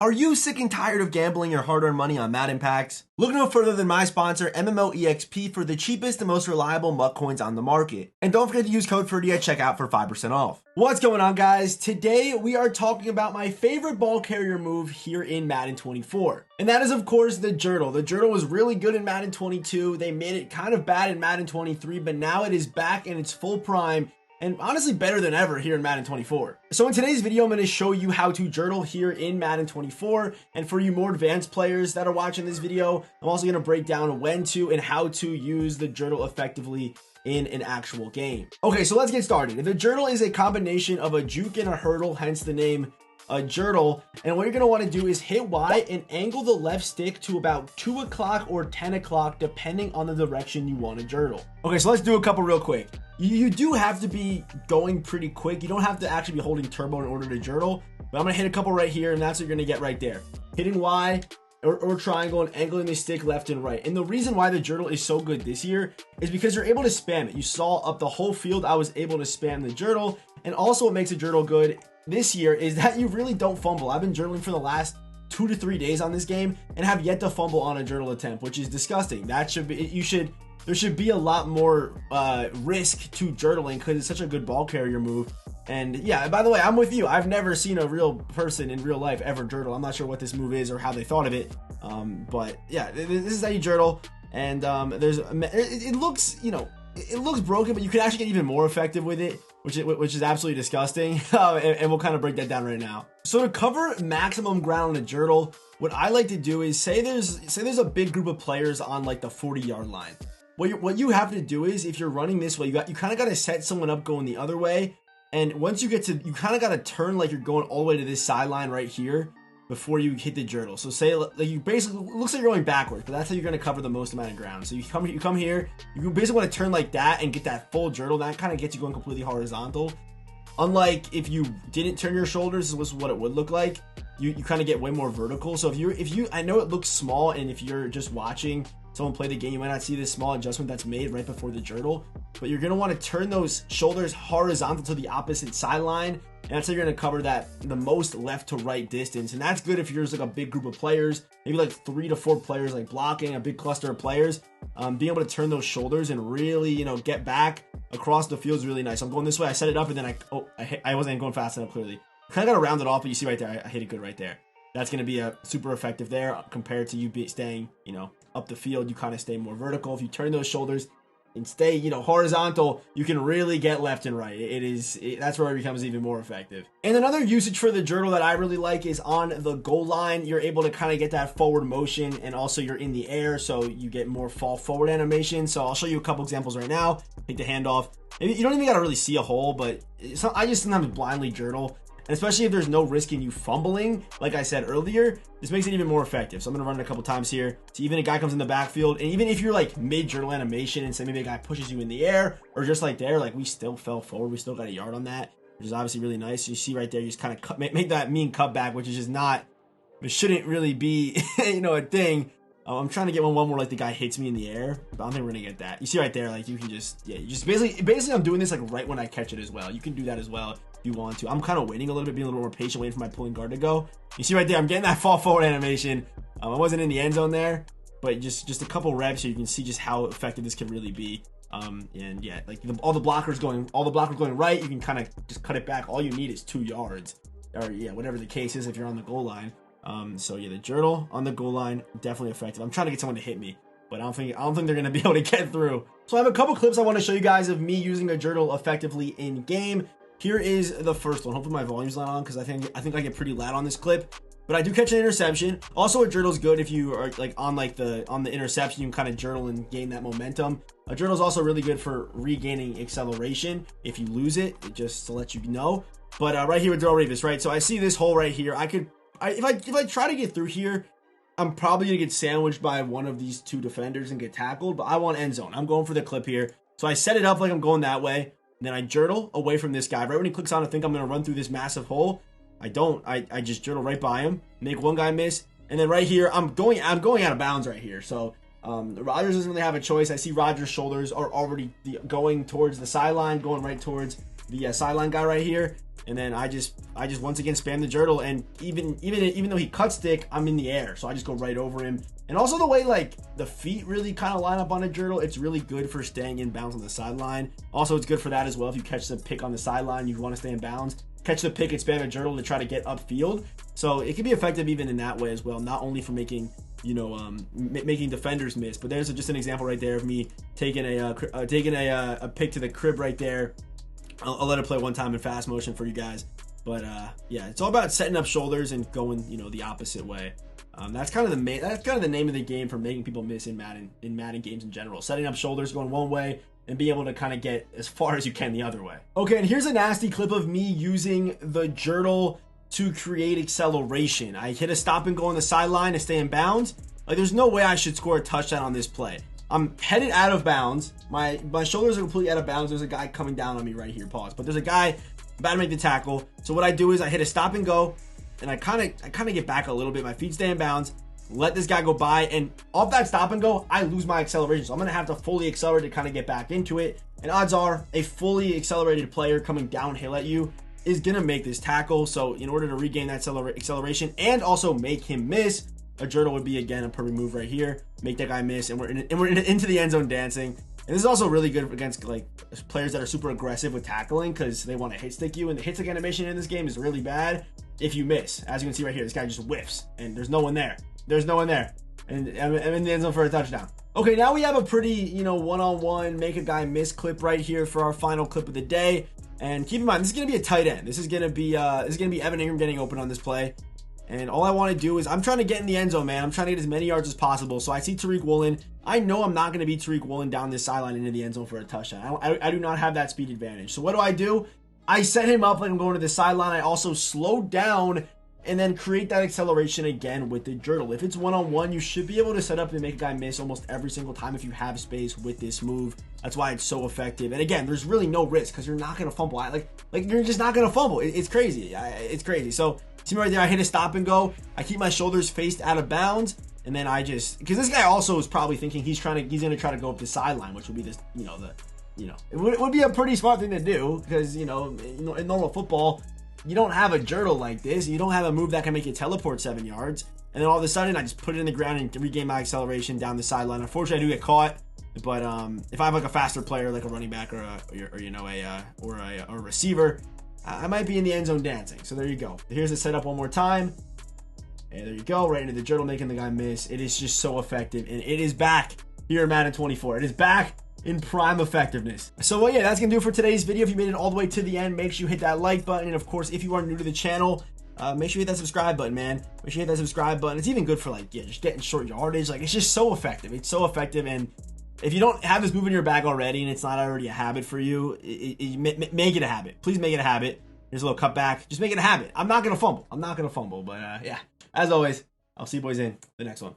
Are you sick and tired of gambling your hard-earned money on Madden packs? Look no further than my sponsor, MMOEXP, for the cheapest and most reliable MUT coins on the market. And don't forget to use code Ferdy at checkout for 5% off. What's going on, guys? Today we are talking about my favorite ball carrier move here in Madden 24. And that is, of course, the Jurdle. The Jurdle was really good in Madden 22. They made it kind of bad in Madden 23, but now it is back in its full prime. And honestly better than ever here in Madden 24. So in today's video, I'm going to show you how to Jurdle here in Madden 24. And for you more advanced players that are watching this video, I'm also going to break down when to and how to use the Jurdle effectively in an actual game. Okay, so let's get started. The Jurdle is a combination of a juke and a hurdle, hence the name Jurdle. And what you're going to want to do is hit Y and angle the left stick to about 2 o'clock or 10 o'clock, depending on the direction you want to Jurdle. Okay, so let's do a couple real quick. You do have to be going pretty quick. You don't have to actually be holding turbo in order to Jurdle, but I'm going to hit a couple right here, and that's what you're going to get right there. Hitting Y or triangle and angling the stick left and right. And the reason why the Jurdle is so good this year is because you're able to spam it. You saw up the whole field, I was able to spam the Jurdle. And also what makes a Jurdle good this year is that you really don't fumble. I've been Jurdling for the last 2 to 3 days on this game and have yet to fumble on a Jurdle attempt, which is disgusting. That should be, there should be a lot more risk to Jurdling because it's such a good ball carrier move. And yeah, by the way, I'm with you. I've never seen a real person in real life ever Jurdle. I'm not sure what this move is or how they thought of it. But yeah, this is how you Jurdle. And it looks, it looks broken, but you can actually get even more effective with it, which is absolutely disgusting. And we'll kind of break that down right now. So to cover maximum ground on a Jurdle, what I like to do is say there's a big group of players on like the 40-yard line. What you have to do is, if you're running this way, you kind of got to set someone up going the other way. And once you get to, you kind of got to turn like you're going all the way to this sideline right here before you hit the Jurdle. So say like you basically, it looks like you're going backwards, but that's how you're going to cover the most amount of ground. So you come here, you basically want to turn like that and get that full Jurdle. That kind of gets you going completely horizontal. Unlike if you didn't turn your shoulders, this is what it would look like. You kind of get way more vertical. So if you, I know it looks small, and if you're just watching someone play the game, you might not see this small adjustment that's made right before the Jurdle, but you're going to want to turn those shoulders horizontal to the opposite sideline, and that's how you're going to cover the most left to right distance. And that's good if you're just like a big group of players, maybe like 3 to 4 players, like blocking a big cluster of players. Being able to turn those shoulders and really, get back across the field is really nice. I'm going this way, I set it up, and then I wasn't going fast enough, clearly. Kind of got to round it off, but you see right there, I hit it good right there. That's going to be a super effective there compared to you staying, up the field. You kind of stay more vertical. If you turn those shoulders and stay, horizontal, you can really get left and right. That's where it becomes even more effective. And another usage for the Jurdle that I really like is on the goal line. You're able to kind of get that forward motion, and also you're in the air, so you get more fall forward animation. So I'll show you a couple examples right now. Take the handoff. You don't even got to really see a hole, but I just sometimes blindly Jurdle. And especially if there's no risk in you fumbling, like I said earlier, this makes it even more effective. So I'm going to run it a couple times here. So even a guy comes in the backfield, and even if you're like mid-Jurdle animation and say maybe a guy pushes you in the air, or just like there, like we still fell forward. We still got a yard on that, which is obviously really nice. You see right there, you just kind of make that mean cutback, which is just not, it shouldn't really be, a thing. I'm trying to get one where like the guy hits me in the air, but I don't think we're gonna get that. You see right there, like you can just, you just basically I'm doing this like right when I catch it as well. You can do that as well if you want to. I'm kind of waiting a little bit, being a little more patient, waiting for my pulling guard to go. You see right there, I'm getting that fall forward animation. I wasn't in the end zone there, but just a couple reps so you can see just how effective this can really be. And yeah, like all the blockers going right, you can kind of just cut it back. All you need is 2 yards, or yeah, whatever the case is if you're on the goal line. So yeah, the Jurdle on the goal line, definitely effective. I'm trying to get someone to hit me, but I don't think they're going to be able to get through. So I have a couple clips I want to show you guys of me using a Jurdle effectively in game. Here is the first one. Hopefully my volume's not on, because I think I get pretty loud on this clip, but I do catch an interception. Also, a Jurdle's good if you are like on the interception, you can kind of Jurdle and gain that momentum. A Jurdle's also really good for regaining acceleration if you lose it, just to let you know. But right here with Daryl Revis, right? So I see this hole right here. If I try to get through here, I'm probably gonna get sandwiched by one of these 2 defenders and get tackled, but I want end zone. I'm going for the clip here. So I set it up like I'm going that way. And then I Jurdle away from this guy. Right when he clicks on, I think I'm gonna run through this massive hole. I don't. I just Jurdle right by him, make one guy miss, and then right here, I'm going out of bounds right here. So Rodgers doesn't really have a choice. I see Rodgers' shoulders are already going towards the sideline, going right towards the sideline guy right here, and then I just once again spam the Jurdle, and even though he cut stick, I'm in the air, so I just go right over him. And also the way like the feet really kind of line up on a Jurdle, it's really good for staying in bounds on the sideline. Also, it's good for that as well. If you catch the pick on the sideline, you want to stay in bounds, catch the pick and spam a Jurdle to try to get upfield. So it can be effective even in that way as well, not only for making, you know, making defenders miss. But there's just an example right there of me taking a pick to the crib right there. I'll let it play one time in fast motion for you guys. But yeah, it's all about setting up shoulders and going, you know, the opposite way. That's kind of the name of the game for making people miss in Madden games in general. Setting up shoulders, going one way, and being able to kind of get as far as you can the other way. Okay, and here's a nasty clip of me using the Jurdle to create acceleration. I hit a stop and go on the sideline to stay in bounds. Like, there's no way I should score a touchdown on this play. I'm headed out of bounds. My shoulders are completely out of bounds. There's a guy coming down on me right here. Pause. But there's a guy about to make the tackle. So what I do is I hit a stop and go, and I kind of get back a little bit. My feet stay in bounds. Let this guy go by, and off that stop and go, I lose my acceleration. So I'm gonna have to fully accelerate to kind of get back into it. And odds are, a fully accelerated player coming downhill at you is gonna make this tackle. So in order to regain that acceleration and also make him miss, a Jurdle would be again a perfect move right here. Make that guy miss, and we're into the end zone dancing. And this is also really good against like players that are super aggressive with tackling because they want to hit stick you. And the hit stick animation in this game is really bad if you miss. As you can see right here, this guy just whiffs, and there's no one there. There's no one there, and I'm in the end zone for a touchdown. Okay, now we have a pretty, you know, one-on-one make a guy miss clip right here for our final clip of the day. And keep in mind, this is gonna be a tight end. This is gonna be Evan Ingram getting open on this play. And all I want to do is I'm trying to get in the end zone, man. I'm trying to get as many yards as possible. So I see Tariq Woolen. I know I'm not going to beat Tariq Woolen down this sideline into the end zone for a touchdown. I do not have that speed advantage. So what do? I set him up like I'm going to the sideline. I also slow down and then create that acceleration again with the Jurdle. If it's one-on-one, you should be able to set up and make a guy miss almost every single time if you have space with this move. That's why it's so effective. And again, there's really no risk because you're not going to fumble. Like you're just not going to fumble. It's crazy. It's crazy. So see me right there, I hit a stop and go. I keep my shoulders faced out of bounds, and then I just, because this guy also is probably thinking he's gonna try to go up the sideline, which would be this, it would be a pretty smart thing to do because in normal football, you don't have a Jurdle like this. You don't have a move that can make you teleport 7 yards, and then all of a sudden I just put it in the ground and regain my acceleration down the sideline. Unfortunately, I do get caught. But if I have like a faster player, like a running back or a receiver, I might be in the end zone dancing. So there you go. Here's the setup one more time. And there you go. Right into the Jurdle, making the guy miss. It is just so effective. And it is back here in Madden 24. It is back in prime effectiveness. So well, yeah, that's going to do it for today's video. If you made it all the way to the end, make sure you hit that like button. And of course, if you are new to the channel, make sure you hit that subscribe button, man. Make sure you hit that subscribe button. It's even good for just getting short yardage. Like, it's just so effective. It's so effective. And if you don't have this move in your bag already and it's not already a habit for you, make it a habit. Please make it a habit. Here's a little cutback. Just make it a habit. I'm not going to fumble. But yeah, as always, I'll see you boys in the next one.